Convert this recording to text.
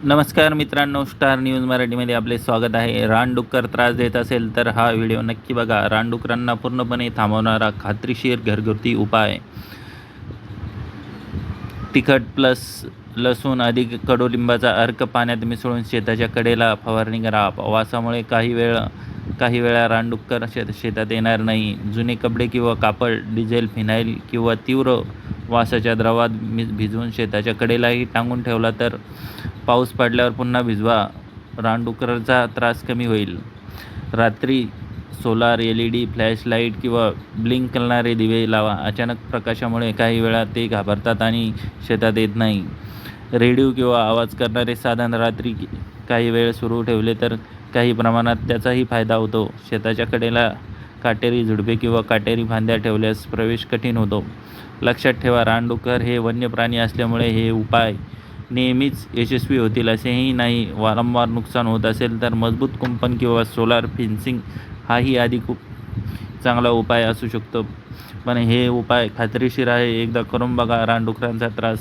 नमस्कार मित्रांनो, star news मराठीमध्ये आपले स्वागत आहे. रानडुक्कर त्रास देत असेल तर हा व्हिडिओ नक्की बघा. रानडुकरांना पूर्णपणे थांबवणारा खात्रीशीर घरगुती उपाय. तिखट प्लस लसूण अधिक कडुलिंबाचा अर्क पाण्यात मिसळून शेताच्या कडेला फवारणी करा. वासामुळे काही वेळा रानडुक्कर शेतात येणार नाही. जुने कपडे किंवा कापड, डिझेल, फिनाईल किंवा तीव्र वासाच्या द्रवात भिजवून शेताच्या कडेलाही टांगून ठेवला तर पाऊस पडल्यावर पुन्हा भिजवा. रानडुकराचा त्रास कमी होईल. रात्री सोलार, LED, फ्लॅशलाईट किंवा ब्लिंक करणारे दिवे लावा. अचानक प्रकाशामुळे काही वेळा ते घाबरतात आणि शेतात येत नाही. रेडिओ किंवा आवाज करणारे साधन रात्री काही वेळ सुरू ठेवले तर काही प्रमाणात त्याचाही फायदा होतो. शेताच्या कडेला काटेरी झुडपे किंवा काटेरी फांद्या ठेवल्यास प्रवेश कठीण होतो. लक्षात ठेवा, रानडुक्कर हे वन्य प्राणी असल्यामुळे हे उपाय नेहमीच यशस्वी होतील असेही नाही. वारंवार नुकसान होत असेल तर मजबूत कुंपण किंवा सोलार फेन्सिंग हाही खूप चांगला उपाय असू शकतो. पण हे उपाय खात्रीशीर आहे. एकदा करून बघा. रानडुकरांचा त्रास